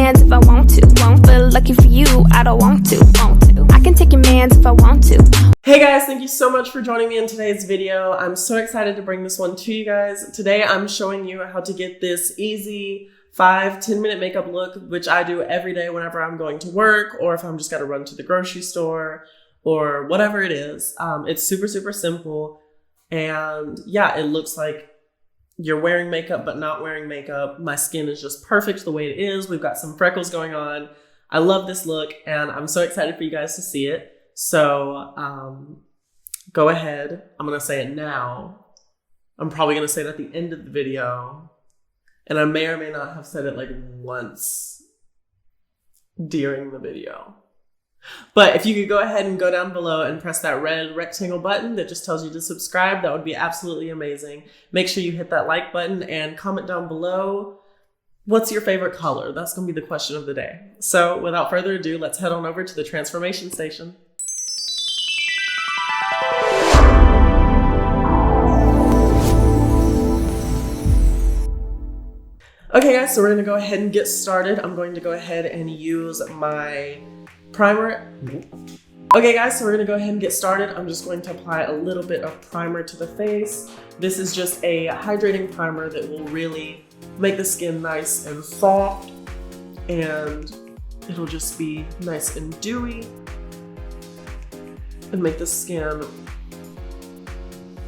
mans if I want to. But lucky for you, I don't want to. I can take your mans if I want to. Hey guys, thank you so much for joining me in today's video. I'm so excited to bring this one to you guys. Today I'm showing you how to get this easy 5-10 minute makeup look, which I do every day whenever I'm going to work or if I'm just gotta run to the grocery store or whatever it is. It's super simple, and yeah, it looks like you're wearing makeup but not wearing makeup. My skin is just perfect the way it is. We've got some freckles going on. I love this look and I'm so excited for you guys to see it. So go ahead. I'm gonna say it now. I'm probably gonna say it at the end of the video, and I may or may not have said it like once during the video. But if you could go ahead and go down below and press that red rectangle button that just tells you to subscribe, that would be absolutely amazing. Make sure you hit that like button and comment down below, what's your favorite color? That's gonna be the question of the day. So without further ado, let's head on over to the transformation station. Okay guys, so we're gonna go ahead and get started. I'm going to go ahead and use my primer. Okay guys, so we're gonna go ahead and get started. I'm just going to apply a little bit of primer to the face. This is just a hydrating primer that will really make the skin nice and soft, and it'll just be nice and dewy and make the skin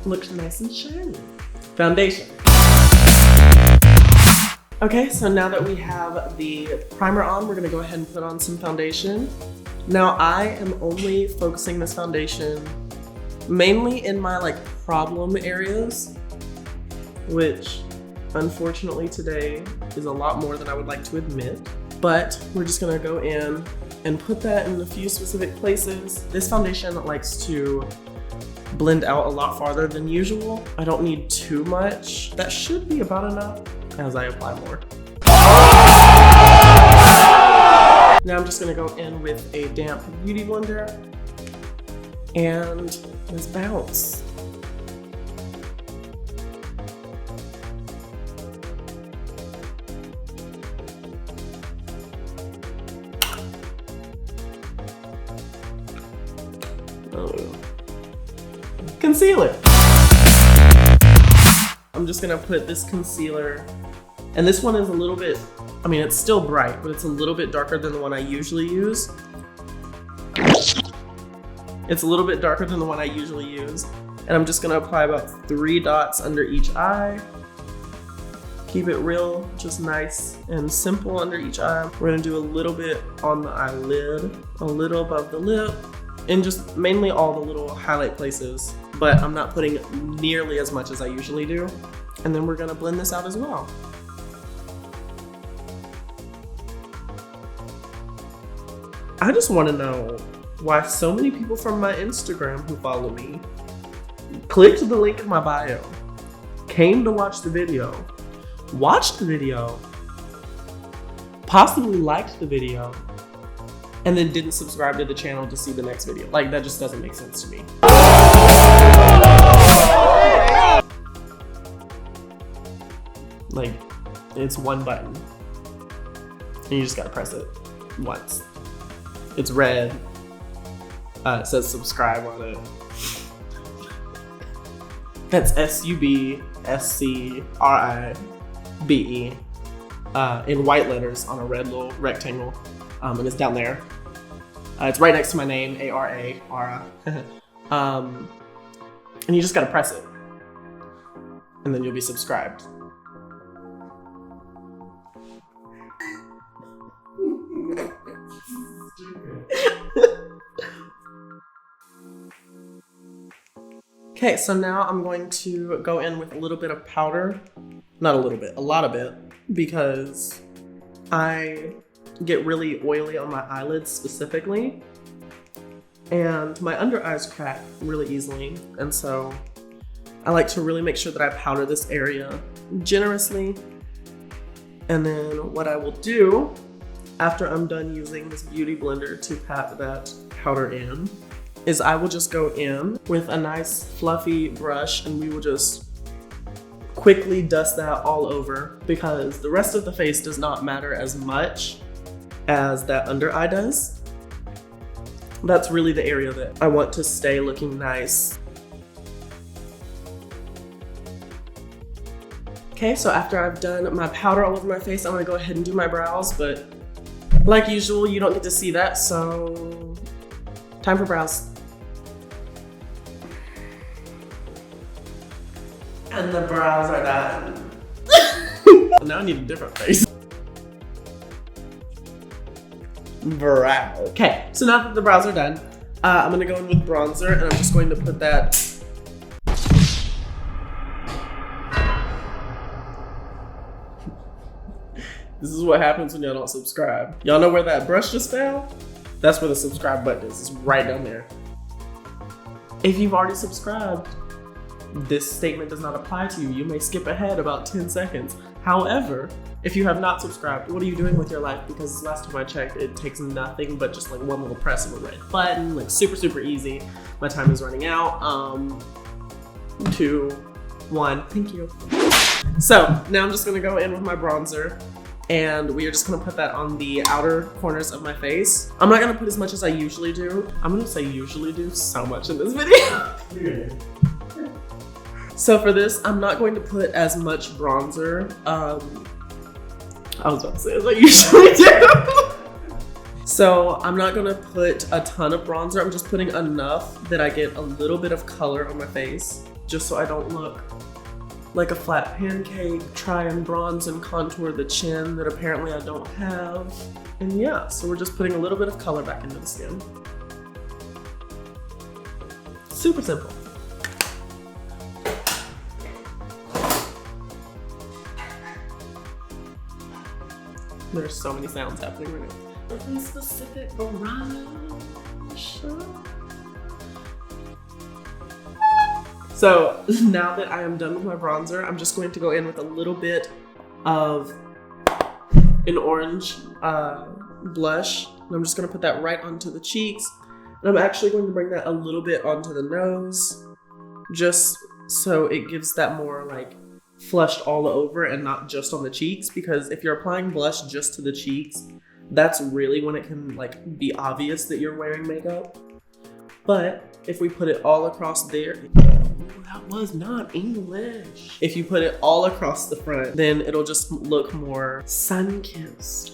look nice and shiny. Foundation. Okay, so now that we have the primer on, we're gonna go ahead and put on some foundation. Now I am only focusing this foundation mainly in my like problem areas, which unfortunately today is a lot more than I would like to admit. But we're just gonna go in and put that in a few specific places. This foundation likes to blend out a lot farther than usual. I don't need too much. That should be about enough as I apply more. Now I'm just gonna go in with a damp beauty blender and let's bounce. Oh. Concealer. I'm just gonna put this concealer, and this one is a little bit, I mean, it's still bright, but it's a little bit darker than the one I usually use. It's a little bit darker than the one I usually use. And I'm just gonna apply about 3 dots under each eye. Keep it real, just nice and simple under each eye. We're gonna do a little bit on the eyelid, a little above the lip, and just mainly all the little highlight places, but I'm not putting nearly as much as I usually do. And then we're gonna blend this out as well. I just wanna know why so many people from my Instagram who follow me clicked the link in my bio, came to watch the video, watched the video, possibly liked the video, and then didn't subscribe to the channel to see the next video. Like, that just doesn't make sense to me. Like, it's one button and you just gotta press it once. It's red. It says subscribe on it. That's SUBSCRIBE in white letters on a red little rectangle, and it's down there. It's right next to my name, ARA, ARA. And you just gotta press it, and then you'll be subscribed. Okay, so now I'm going to go in with a little bit of powder. Not a little bit, a lot of it, because I get really oily on my eyelids specifically, and my under eyes crack really easily, and so I like to really make sure that I powder this area generously. And then what I will do after I'm done using this beauty blender to pat that powder in is I will just go in with a nice fluffy brush, and we will just quickly dust that all over, because the rest of the face does not matter as much as that under eye does. That's really the area that I want to stay looking nice. Okay, so after I've done my powder all over my face, I'm gonna go ahead and do my brows, but like usual, you don't get to see that, so time for brows. And the brows are done. Now I need a different face. Brow. Okay, so now that the brows are done, I'm gonna go in with bronzer, and I'm just going to put that. This is what happens when y'all don't subscribe. Y'all know where that brush just fell? That's where the subscribe button is. It's right down there. If you've already subscribed, this statement does not apply to you. You may skip ahead about 10 seconds. However, if you have not subscribed, what are you doing with your life? Because last time I checked, it takes nothing but just like one little press of a red button, like super, super easy. My time is running out. 2, 1, thank you. So now I'm just gonna go in with my bronzer, and we are just gonna put that on the outer corners of my face. I'm not gonna put as much as I usually do. I'm gonna say usually do so much in this video. So for this, I'm not going to put as much bronzer. I was about to say as I usually do. So I'm not gonna put a ton of bronzer. I'm just putting enough that I get a little bit of color on my face, just so I don't look like a flat pancake. Try and bronze and contour the chin that apparently I don't have. And yeah, so we're just putting a little bit of color back into the skin. Super simple. There's so many sounds happening right now. A specific garage. So now that I am done with my bronzer, I'm just going to go in with a little bit of an orange blush. And I'm just gonna put that right onto the cheeks. And I'm actually going to bring that a little bit onto the nose, just so it gives that more like flushed all over and not just on the cheeks, because if you're applying blush just to the cheeks, that's really when it can like be obvious that you're wearing makeup. But if we put it all across there, that was not English. If you put it all across the front, then it'll just look more sun-kissed.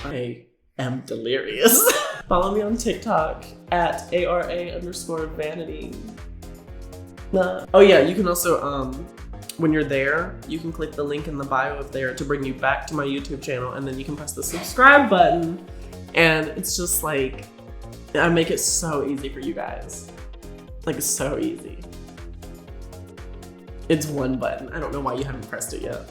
I am delirious. Follow me on TikTok at ARA_vanity. Oh yeah, you can also, when you're there, you can click the link in the bio up there to bring you back to my YouTube channel, and then you can press the subscribe button, and it's just like, I make it so easy for you guys. Like, it's so easy. It's one button. I don't know why you haven't pressed it yet.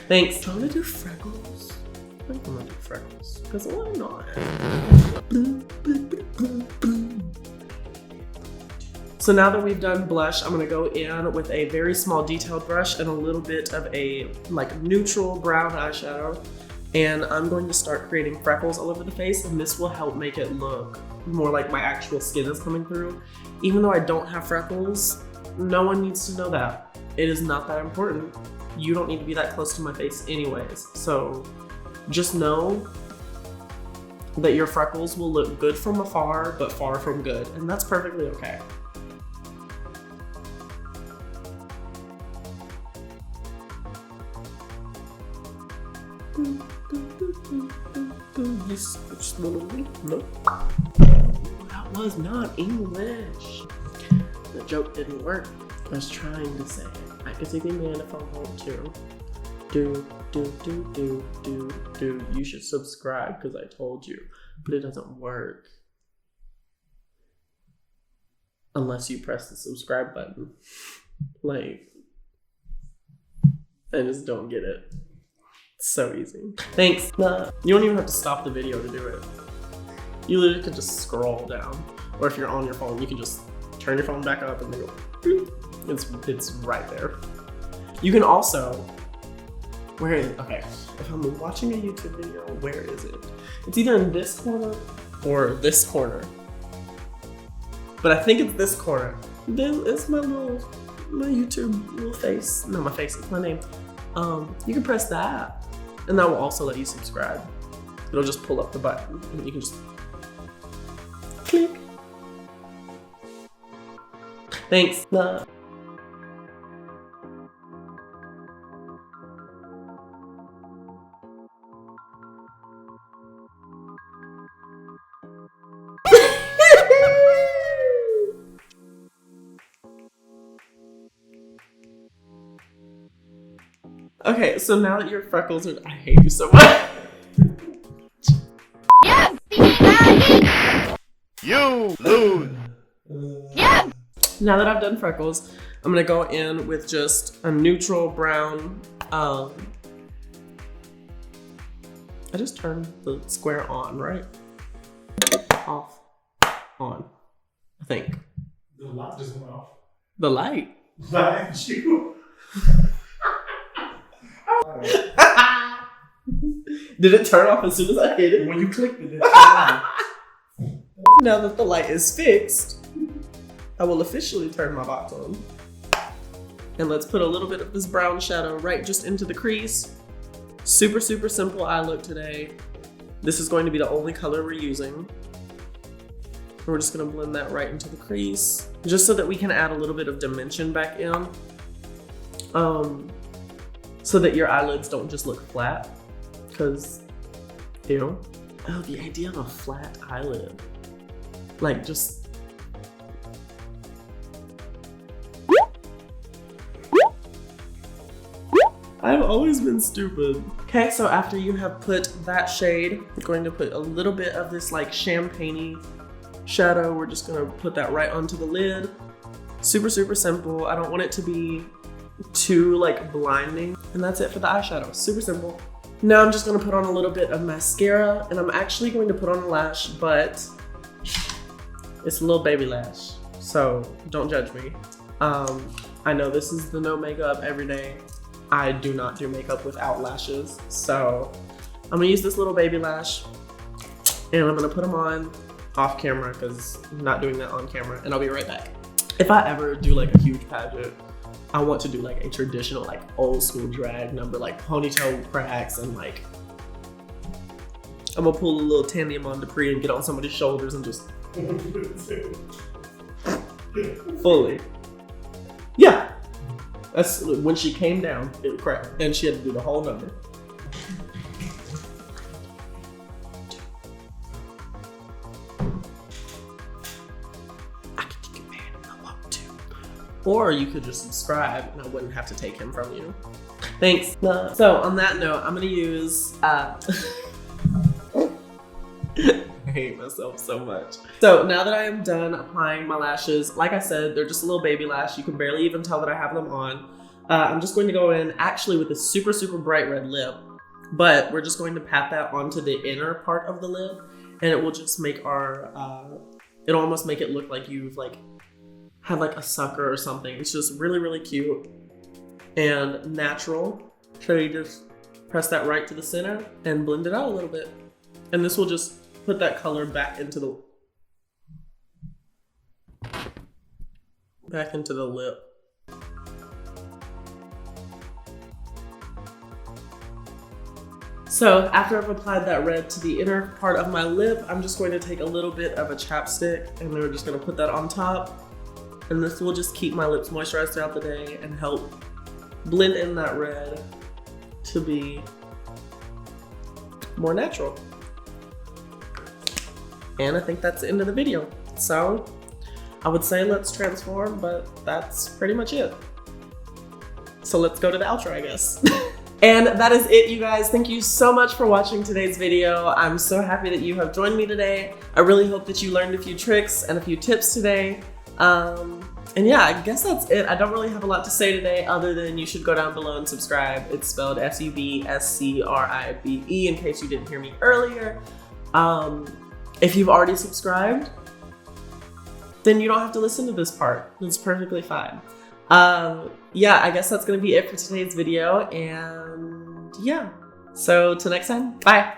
Thanks. I'm gonna do freckles. I think I'm gonna do freckles, because why not? So now that we've done blush, I'm gonna go in with a very small detailed brush and a little bit of a like neutral brown eyeshadow. And I'm going to start creating freckles all over the face, and this will help make it look more like my actual skin is coming through. Even though I don't have freckles, no one needs to know that. It is not that important. You don't need to be that close to my face anyways. So just know that your freckles will look good from afar, but far from good, and that's perfectly okay. No. That was not English. The joke didn't work. I was trying to say it. I could take a man if I want to. Do. You should subscribe because I told you. But it doesn't work unless you press the subscribe button. Like, I just don't get it. It's so easy. Thanks. Nah. You don't even have to stop the video to do it. You literally could just scroll down. Or if you're on your phone, you can just turn your phone back up and then go, boop. It's right there. You can also Where is it? Okay, if I'm watching a YouTube video, where is it? It's either in this corner or this corner. But I think it's this corner. It's my YouTube little face. Not my face, it's my name. You can press that, and that will also let you subscribe. It'll just pull up the button, and you can just click. Thanks. Okay, so now that your freckles are, I hate you so much. Yes! You lose. Yes! Now that I've done freckles, I'm gonna go in with just a neutral brown. I just turned the square on, right? Off, on, I think. The light just went off. The light. Behind you. Did it turn off as soon as I hit it? When you clicked it, it turned on. Now that the light is fixed, I will officially turn my box on. And let's put a little bit of this brown shadow right just into the crease. Super, super simple eye look today. This is going to be the only color we're using. We're just gonna blend that right into the crease, just so that we can add a little bit of dimension back in. So that your eyelids don't just look flat, because, ew. Oh, the idea of a flat eyelid. Like, just... I've always been stupid. Okay, so after you have put that shade, I'm going to put a little bit of this like champagne-y shadow. We're just gonna put that right onto the lid. Super, super simple. I don't want it to be too like blinding. And that's it for the eyeshadow. Super simple. Now I'm just gonna put on a little bit of mascara, and I'm actually going to put on a lash, but it's a little baby lash, so don't judge me. I know this is the no makeup everyday. I do not do makeup without lashes, so I'm gonna use this little baby lash, and I'm gonna put them on off camera because I'm not doing that on camera, and I'll be right back. If I ever do like a huge pageant, I want to do like a traditional, like old school drag number, like ponytail cracks, and like I'm gonna pull a little Tandy Amon Dupree and get on somebody's shoulders and just fully. Yeah, that's when she came down, it cracked, and she had to do the whole number. Or you could just subscribe and I wouldn't have to take him from you. Thanks. So on that note, I'm gonna use, I hate myself so much. So now that I am done applying my lashes, like I said, they're just a little baby lash. You can barely even tell that I have them on. I'm just going to go in actually with a super, super bright red lip, but we're just going to pat that onto the inner part of the lip, and it will just make our, it'll almost make it look like you've like have like a sucker or something. It's just really, really cute and natural. So you just press that right to the center and blend it out a little bit. And this will just put that color back into the lip. So after I've applied that red to the inner part of my lip, I'm just going to take a little bit of a chapstick and we're just gonna put that on top. And this will just keep my lips moisturized throughout the day and help blend in that red to be more natural. And I think that's the end of the video. So I would say let's transform, but that's pretty much it. So let's go to the outro, I guess. And that is it, you guys. Thank you so much for watching today's video. I'm so happy that you have joined me today. I really hope that you learned a few tricks and a few tips today. And yeah, I guess that's it. I don't really have a lot to say today other than you should go down below and subscribe. It's spelled SUBSCRIBE in case you didn't hear me earlier. If you've already subscribed, then you don't have to listen to this part. It's perfectly fine. Yeah, I guess that's gonna be it for today's video, and yeah. So till next time, bye.